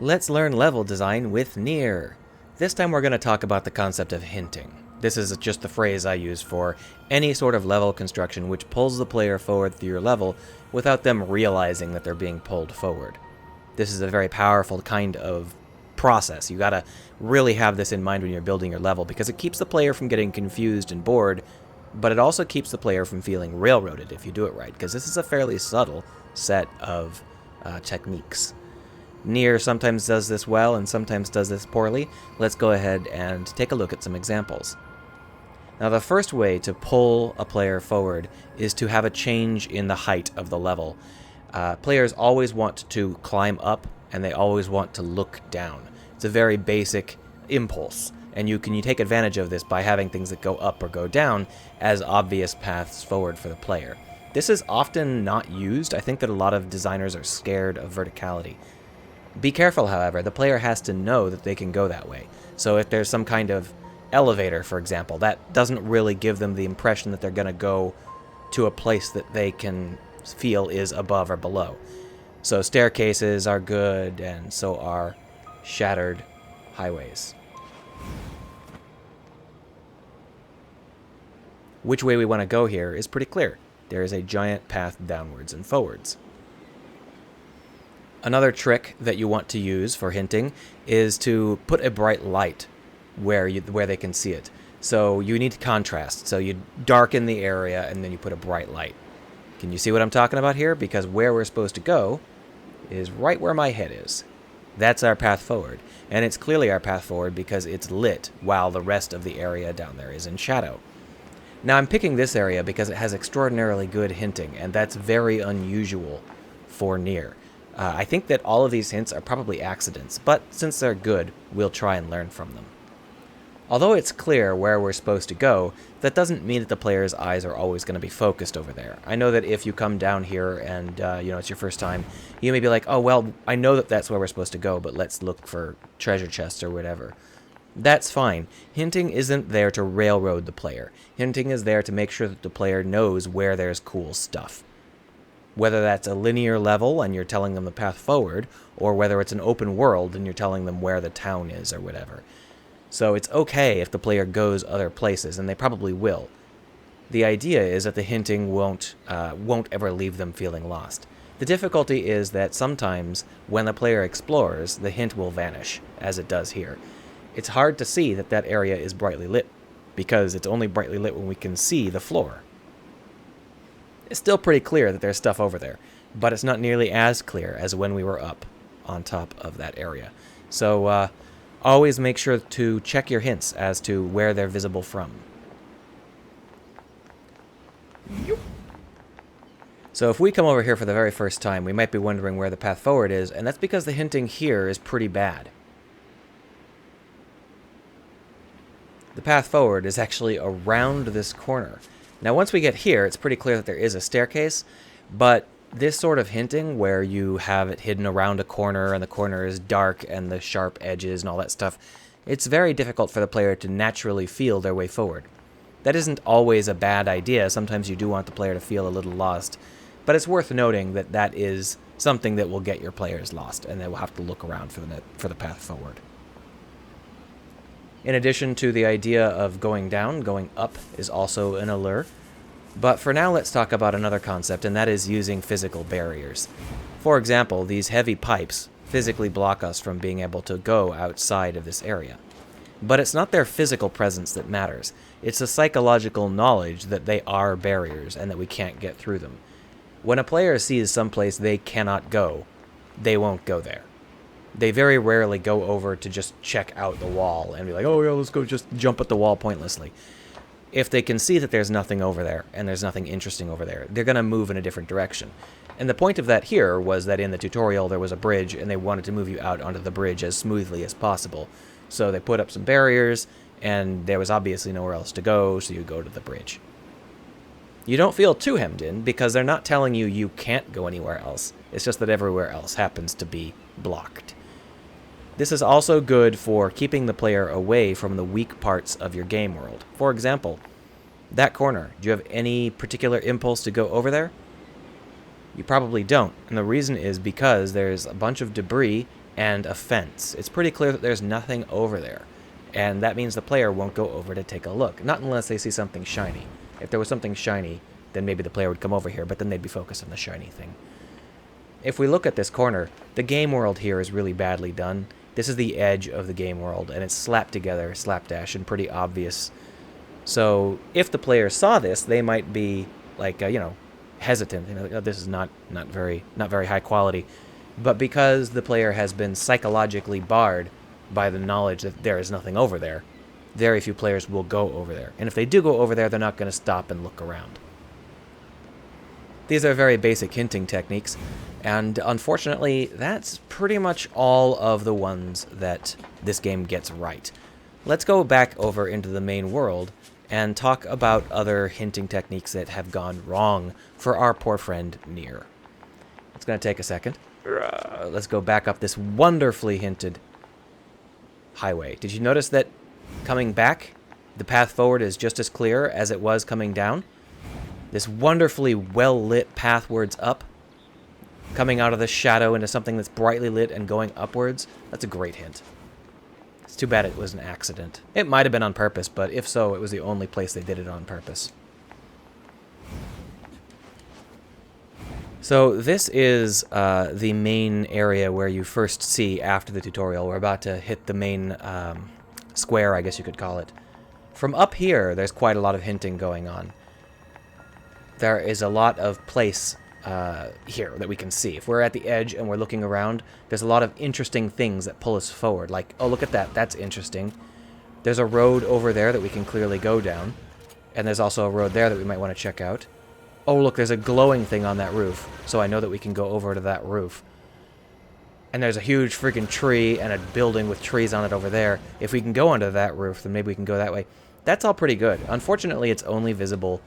Let's learn level design with NieR. This time we're going to talk about the concept of hinting. This is just the phrase I use for any sort of level construction which pulls the player forward through your level without them realizing that they're being pulled forward. This is a very powerful kind of process. You gotta really have this in mind when you're building your level because it keeps the player from getting confused and bored, but it also keeps the player from feeling railroaded if you do it right, because this is a fairly subtle set of techniques. NieR sometimes does this well and sometimes does this poorly. Let's go ahead and take a look at some examples. Now, the first way to pull a player forward is to have a change in the height of the level. Players always want to climb up and they always want to look down. It's a very basic impulse, and you take advantage of this by having things that go up or go down as obvious paths forward for the player. This is often not used. I think that a lot of designers are scared of verticality. Be careful, however. The player has to know that they can go that way. So if there's some kind of elevator, for example, that doesn't really give them the impression that they're going to go to a place that they can feel is above or below. So staircases are good, and so are shattered highways. Which way we want to go here is pretty clear. There is a giant path downwards and forwards. Another trick that you want to use for hinting is to put a bright light where they can see it. So you need contrast. So you darken the area and then you put a bright light. Can you see what I'm talking about here? Because where we're supposed to go is right where my head is. That's our path forward. And it's clearly our path forward because it's lit while the rest of the area down there is in shadow. Now I'm picking this area because it has extraordinarily good hinting, and that's very unusual for NieR. I think that all of these hints are probably accidents, but since they're good, we'll try and learn from them. Although it's clear where we're supposed to go, that doesn't mean that the player's eyes are always going to be focused over there. I know that if you come down here and it's your first time, you may be like, oh, well, I know that that's where we're supposed to go, but let's look for treasure chests or whatever. That's fine. Hinting isn't there to railroad the player. Hinting is there to make sure that the player knows where there's cool stuff. Whether that's a linear level and you're telling them the path forward, or whether it's an open world and you're telling them where the town is or whatever. So it's okay if the player goes other places, and they probably will. The idea is that the hinting won't ever leave them feeling lost. The difficulty is that sometimes when the player explores, the hint will vanish, as it does here. It's hard to see that that area is brightly lit, because it's only brightly lit when we can see the floor. It's still pretty clear that there's stuff over there, but it's not nearly as clear as when we were up on top of that area. So always make sure to check your hints as to where they're visible from. So if we come over here for the very first time, we might be wondering where the path forward is, and that's because the hinting here is pretty bad. The path forward is actually around this corner. Now, once we get here, it's pretty clear that there is a staircase, but this sort of hinting where you have it hidden around a corner and the corner is dark and the sharp edges and all that stuff, it's very difficult for the player to naturally feel their way forward. That isn't always a bad idea. Sometimes you do want the player to feel a little lost, but it's worth noting that that is something that will get your players lost, and they will have to look around for the path forward. In addition to the idea of going down, going up is also an allure. But for now, let's talk about another concept, and that is using physical barriers. For example, these heavy pipes physically block us from being able to go outside of this area. But it's not their physical presence that matters. It's the psychological knowledge that they are barriers and that we can't get through them. When a player sees someplace they cannot go, they won't go there. They very rarely go over to just check out the wall and be like, oh yeah, let's go just jump at the wall pointlessly. If they can see that there's nothing over there and there's nothing interesting over there, they're going to move in a different direction. And the point of that here was that in the tutorial there was a bridge and they wanted to move you out onto the bridge as smoothly as possible. So they put up some barriers and there was obviously nowhere else to go, so you go to the bridge. You don't feel too hemmed in because they're not telling you you can't go anywhere else. It's just that everywhere else happens to be blocked. This is also good for keeping the player away from the weak parts of your game world. For example, that corner, do you have any particular impulse to go over there? You probably don't, and the reason is because there's a bunch of debris and a fence. It's pretty clear that there's nothing over there, and that means the player won't go over to take a look, not unless they see something shiny. If there was something shiny, then maybe the player would come over here, but then they'd be focused on the shiny thing. If we look at this corner, the game world here is really badly done. This is the edge of the game world, and it's slapped together, slapdash, and pretty obvious. So if the player saw this, they might be like, hesitant. This is not very high quality. But because the player has been psychologically barred by the knowledge that there is nothing over there, very few players will go over there. And if they do go over there, they're not going to stop and look around. These are very basic hinting techniques, and unfortunately, that's pretty much all of the ones that this game gets right. Let's go back over into the main world and talk about other hinting techniques that have gone wrong for our poor friend NieR. It's going to take a second. Let's go back up this wonderfully hinted highway. Did you notice that coming back, the path forward is just as clear as it was coming down? This wonderfully well-lit pathwards up, coming out of the shadow into something that's brightly lit and going upwards. That's a great hint. It's too bad it was an accident. It might have been on purpose, but if so, it was the only place they did it on purpose. So this is the main area where you first see after the tutorial. We're about to hit the main square, I guess you could call it. From up here, there's quite a lot of hinting going on. There is a lot of place here that we can see. If we're at the edge and we're looking around, there's a lot of interesting things that pull us forward. Like, oh, look at that. That's interesting. There's a road over there that we can clearly go down. And there's also a road there that we might want to check out. Oh, look, there's a glowing thing on that roof. So I know that we can go over to that roof. And there's a huge freaking tree and a building with trees on it over there. If we can go onto that roof, then maybe we can go that way. That's all pretty good. Unfortunately, it's only visible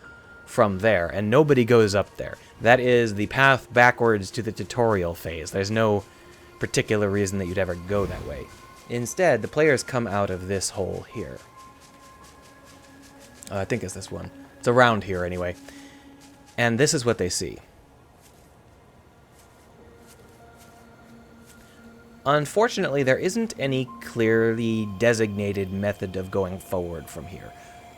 from there, and nobody goes up there. That is the path backwards to the tutorial phase. There's no particular reason that you'd ever go that way. Instead, the players come out of this hole here. I think it's this one. It's around here anyway. And this is what they see. Unfortunately, there isn't any clearly designated method of going forward from here.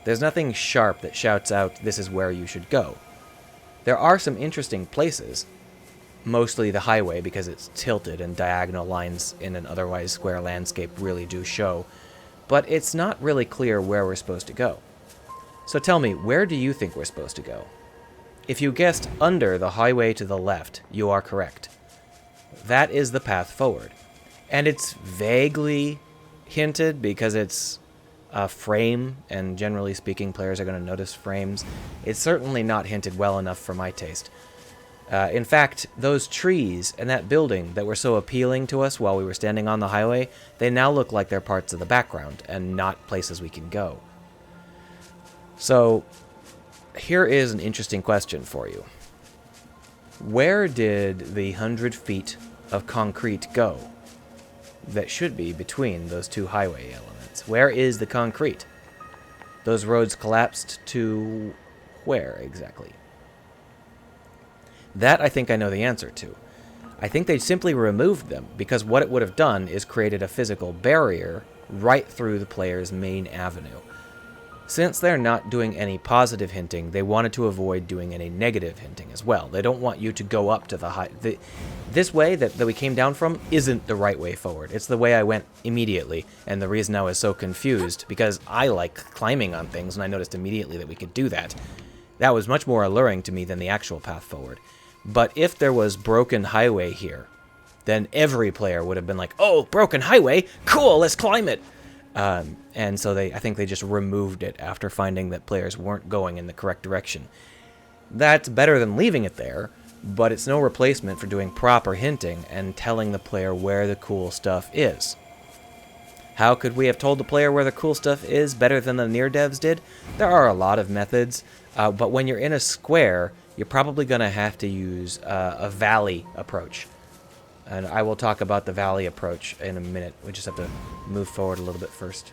There's nothing sharp that shouts out, this is where you should go. There are some interesting places, mostly the highway because it's tilted and diagonal lines in an otherwise square landscape really do show, but it's not really clear where we're supposed to go. So tell me, where do you think we're supposed to go? If you guessed under the highway to the left, you are correct. That is the path forward. And it's vaguely hinted because it's a frame, and generally speaking, players are going to notice frames. It's certainly not hinted well enough for my taste. In fact, those trees and that building that were so appealing to us while we were standing on the highway, they now look like they're parts of the background and not places we can go. So, here is an interesting question for you. Where did the 100 feet of concrete go that should be between those two highway elements? Where is the concrete? Those roads collapsed to where exactly? That I think I know the answer to. I think they simply removed them because what it would have done is created a physical barrier right through the player's main avenue. Since they're not doing any positive hinting, they wanted to avoid doing any negative hinting as well. They don't want you to go up to the high... This way that we came down from isn't the right way forward. It's the way I went immediately, and the reason I was so confused, because I like climbing on things, and I noticed immediately that we could do that. That was much more alluring to me than the actual path forward. But if there was broken highway here, then every player would have been like, oh, broken highway, cool, let's climb it. And so I think they just removed it after finding that players weren't going in the correct direction. That's better than leaving it there, but it's no replacement for doing proper hinting and telling the player where the cool stuff is. How could we have told the player where the cool stuff is better than the NieR devs did? There are a lot of methods, but when you're in a square, you're probably going to have to use a valley approach. And I will talk about the valley approach in a minute. We just have to move forward a little bit first.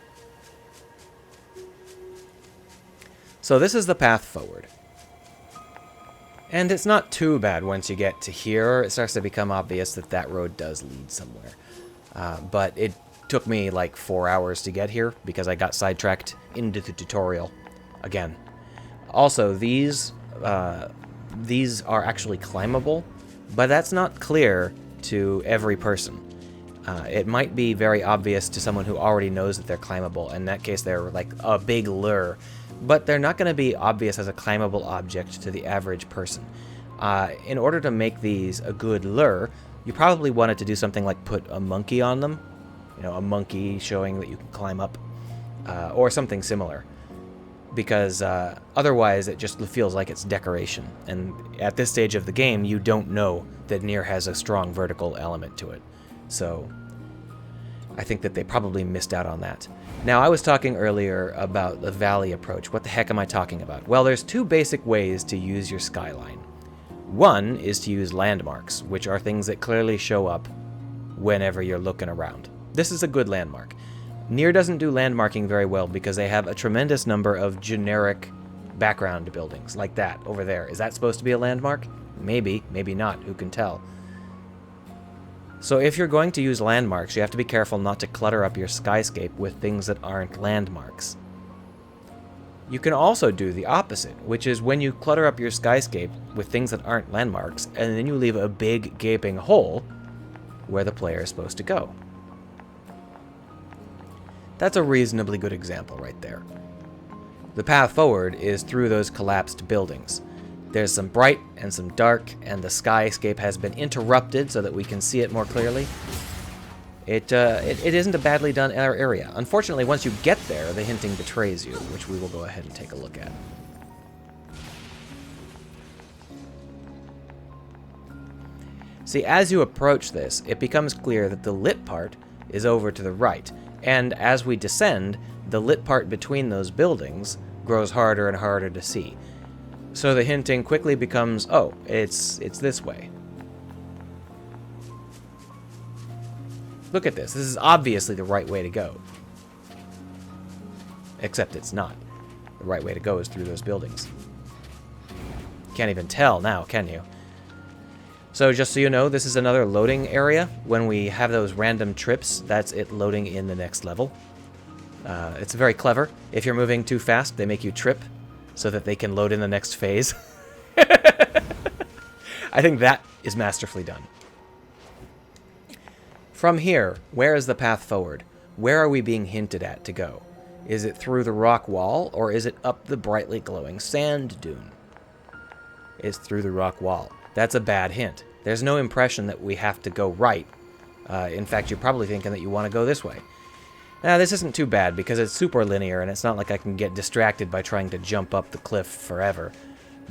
So this is the path forward. And it's not too bad once you get to here. It starts to become obvious that that road does lead somewhere. But it took me like 4 hours to get here because I got sidetracked into the tutorial again. Also, these are actually climbable, but that's not clear to every person. It might be very obvious to someone who already knows that they're climbable. In that case, they're like a big lure. But they're not going to be obvious as a climbable object to the average person. In order to make these a good lure, you probably wanted to do something like put a monkey on them. You know, a monkey showing that you can climb up. Or something similar. Because otherwise it just feels like it's decoration. And at this stage of the game, you don't know that NieR has a strong vertical element to it. So I think that they probably missed out on that. Now, I was talking earlier about the valley approach. What the heck am I talking about? Well, there's two basic ways to use your skyline. One is to use landmarks, which are things that clearly show up whenever you're looking around. This is a good landmark. NieR doesn't do landmarking very well because they have a tremendous number of generic background buildings, like that over there. Is that supposed to be a landmark? Maybe, maybe not. Who can tell? So if you're going to use landmarks, you have to be careful not to clutter up your skyscape with things that aren't landmarks. You can also do the opposite, which is when you clutter up your skyscape with things that aren't landmarks, and then you leave a big gaping hole where the player is supposed to go. That's a reasonably good example right there. The path forward is through those collapsed buildings. There's some bright and some dark, and the skyscape has been interrupted so that we can see it more clearly. It isn't a badly done area. Unfortunately, once you get there, the hinting betrays you, which we will go ahead and take a look at. See, as you approach this, it becomes clear that the lit part is over to the right, and as we descend, the lit part between those buildings grows harder and harder to see. So the hinting quickly becomes, oh, it's this way. Look at this. This is obviously the right way to go. Except it's not. The right way to go is through those buildings. Can't even tell now, can you? So just so you know, this is another loading area. When we have those random trips, that's it loading in the next level. It's very clever. If you're moving too fast, they make you trip so that they can load in the next phase. I think that is masterfully done. From here, where is the path forward? Where are we being hinted at to go? Is it through the rock wall, or is it up the brightly glowing sand dune? It's through the rock wall. That's a bad hint. There's no impression that we have to go right. In fact, you're probably thinking that you want to go this way. Now, this isn't too bad because it's super linear, and it's not like I can get distracted by trying to jump up the cliff forever.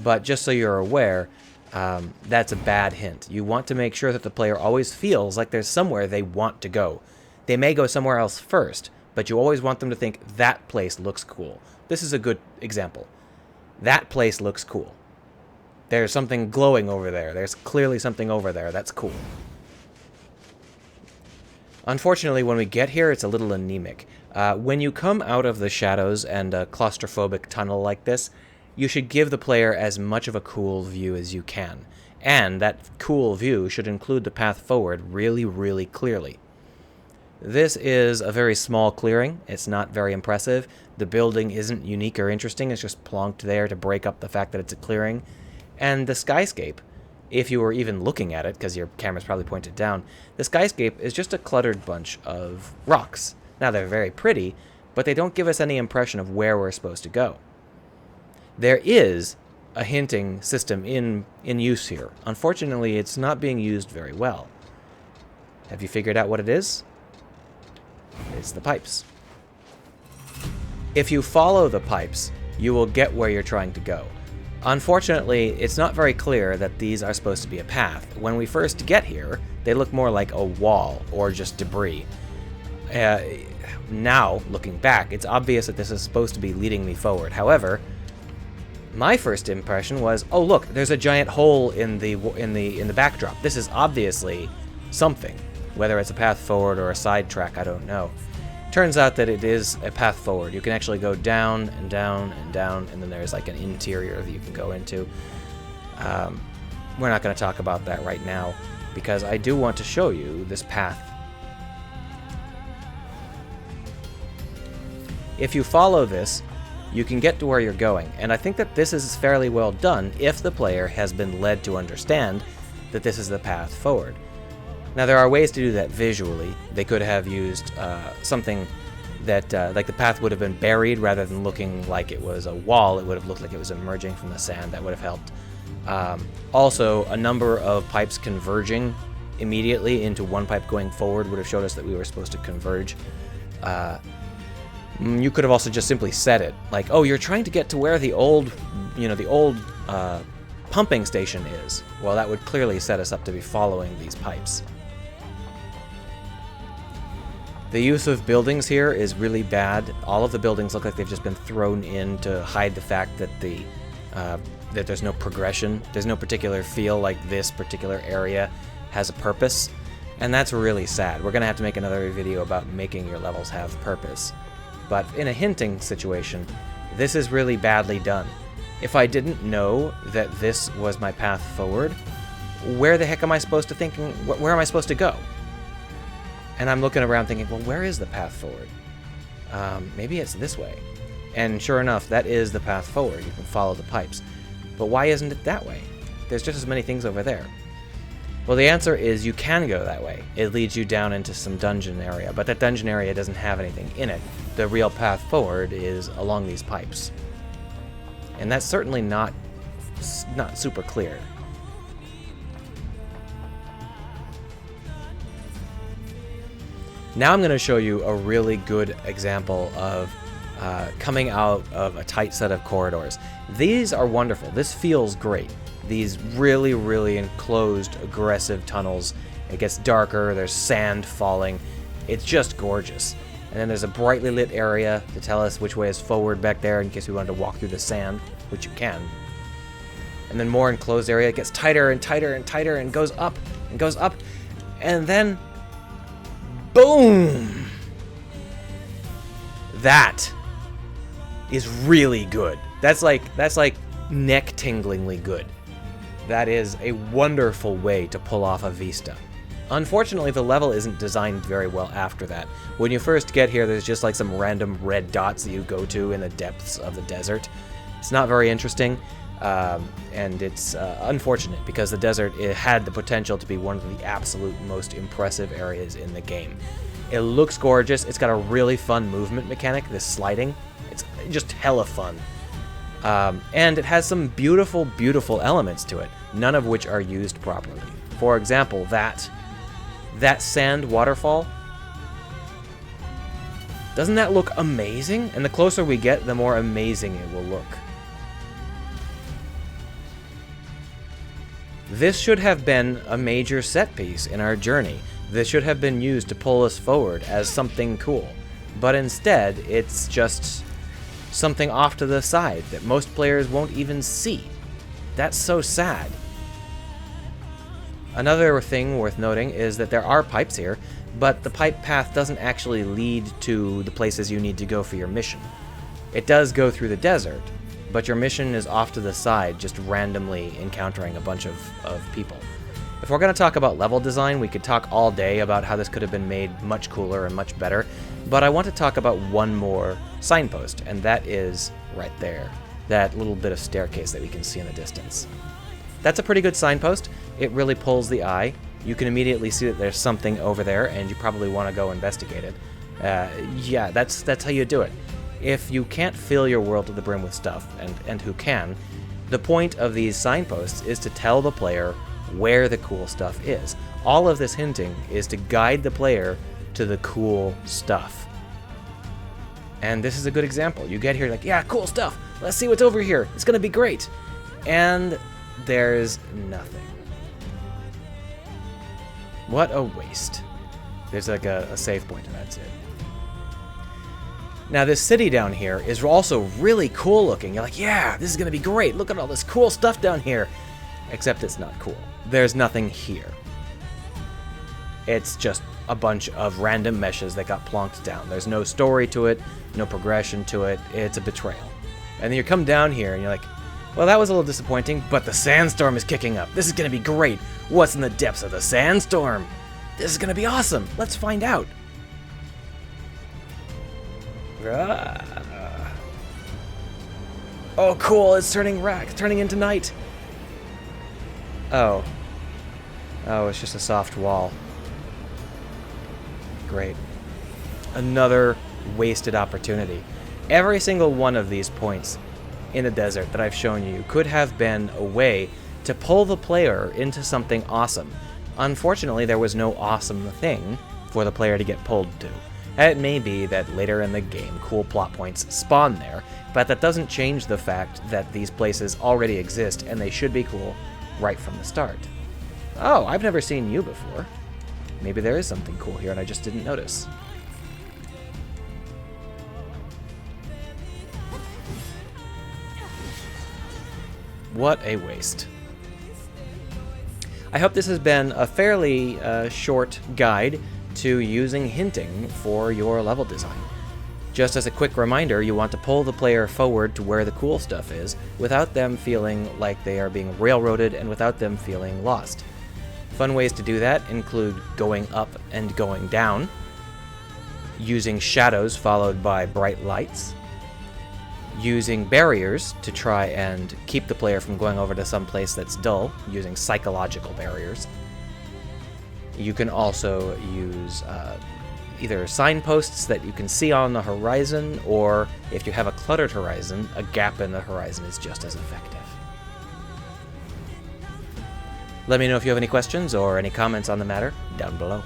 But just so you're aware, that's a bad hint. You want to make sure that the player always feels like there's somewhere they want to go. They may go somewhere else first, but you always want them to think, that place looks cool. This is a good example. That place looks cool. There's something glowing over there. There's clearly something over there. That's cool. Unfortunately, when we get here, it's a little anemic. When you come out of the shadows and a claustrophobic tunnel like this, you should give the player as much of a cool view as you can. And that cool view should include the path forward really, really clearly. This is a very small clearing. It's not very impressive. The building isn't unique or interesting. It's just plonked there to break up the fact that it's a clearing. And the skyscape, if you were even looking at it, because your camera's probably pointed down, the skyscape is just a cluttered bunch of rocks. Now, they're very pretty, but they don't give us any impression of where we're supposed to go. There is a hinting system in use here. Unfortunately, it's not being used very well. Have you figured out what it is? It's the pipes. If you follow the pipes, you will get where you're trying to go. Unfortunately, it's not very clear that these are supposed to be a path. When we first get here, they look more like a wall or just debris. Now, looking back, it's obvious that this is supposed to be leading me forward. However, my first impression was, oh look, there's a giant hole in the backdrop. This is obviously something. Whether it's a path forward or a side track, I don't know. Turns out that it is a path forward. You can actually go down and down and down, and then there's like an interior that you can go into. We're not going to talk about that right now, because I do want to show you this path. If you follow this, you can get to where you're going, and I think that this is fairly well done if the player has been led to understand that this is the path forward. Now, there are ways to do that visually. They could have used something that, like the path would have been buried rather than looking like it was a wall. It would have looked like it was emerging from the sand. That would have helped. Also, a number of pipes converging immediately into one pipe going forward would have showed us that we were supposed to converge. You could have also just simply said it, like, oh, you're trying to get to where the old, pumping station is. Well, that would clearly set us up to be following these pipes. The use of buildings here is really bad. All of the buildings look like they've just been thrown in to hide the fact that that there's no progression. There's no particular feel like this particular area has a purpose, and that's really sad. We're gonna have to make another video about making your levels have purpose. But in a hinting situation, this is really badly done. If I didn't know that this was my path forward, where the heck am I supposed to where am I supposed to go? And I'm looking around thinking, well, where is the path forward? Maybe it's this way. And sure enough, that is the path forward. You can follow the pipes. But why isn't it that way? There's just as many things over there. Well, the answer is you can go that way. It leads you down into some dungeon area, but that dungeon area doesn't have anything in it. The real path forward is along these pipes. And that's certainly not super clear. Now I'm going to show you a really good example of coming out of a tight set of corridors. These are wonderful. This feels great. These really, really enclosed, aggressive tunnels. It gets darker, there's sand falling. It's just gorgeous. And then there's a brightly lit area to tell us which way is forward back there in case we wanted to walk through the sand, which you can. And then more enclosed area. It gets tighter and tighter and tighter and goes up and goes up. And then boom! That is really good. That's like neck-tinglingly good. That is a wonderful way to pull off a vista. Unfortunately, the level isn't designed very well after that. When you first get here, there's just like some random red dots that you go to in the depths of the desert. It's not very interesting, and it's unfortunate because the desert, it had the potential to be one of the absolute most impressive areas in the game. It looks gorgeous. It's got a really fun movement mechanic, this sliding. It's just hella fun. And it has some beautiful, beautiful elements to it, none of which are used properly. For example, that sand waterfall. Doesn't that look amazing? And the closer we get, the more amazing it will look. This should have been a major set piece in our journey. This should have been used to pull us forward as something cool. But instead, it's just something off to the side that most players won't even see. That's so sad. Another thing worth noting is that there are pipes here, but the pipe path doesn't actually lead to the places you need to go for your mission. It does go through the desert, but your mission is off to the side, just randomly encountering a bunch of people. If we're going to talk about level design, we could talk all day about how this could have been made much cooler and much better, but I want to talk about one more signpost, and that is right there, that little bit of staircase that we can see in the distance. That's a pretty good signpost. It really pulls the eye. You can immediately see that there's something over there, and you probably want to go investigate it. Yeah, that's how you do it. If you can't fill your world to the brim with stuff, and who can, the point of these signposts is to tell the player where the cool stuff is. All of this hinting is to guide the player to the cool stuff. And this is a good example. You get here like, yeah, cool stuff. Let's see what's over here. It's gonna be great. And there's nothing. What a waste. There's like a save point and that's it. Now this city down here is also really cool looking. You're like, yeah, this is gonna be great. Look at all this cool stuff down here. Except it's not cool. There's nothing here. It's just a bunch of random meshes that got plonked down. There's no story to it, no progression to it. It's a betrayal. And then you come down here and you're like, Well, that was a little disappointing, but the sandstorm is kicking up. This is going to be great. What's in the depths of the sandstorm? This is going to be awesome. Let's find out. Oh, cool. It's turning into night. Oh. Oh, it's just a soft wall. Great. Another wasted opportunity. Every single one of these points in the desert that I've shown you could have been a way to pull the player into something awesome. Unfortunately, there was no awesome thing for the player to get pulled to. It may be that later in the game cool plot points spawn there, but that doesn't change the fact that these places already exist and they should be cool right from the start. Oh, I've never seen you before. Maybe there is something cool here and I just didn't notice. What a waste. I hope this has been a fairly short guide to using hinting for your level design. Just as a quick reminder, you want to pull the player forward to where the cool stuff is without them feeling like they are being railroaded and without them feeling lost. Fun ways to do that include going up and going down, using shadows followed by bright lights, using barriers to try and keep the player from going over to some place that's dull, using psychological barriers. You can also use either signposts that you can see on the horizon, or if you have a cluttered horizon, a gap in the horizon is just as effective. Let me know if you have any questions or any comments on the matter down below.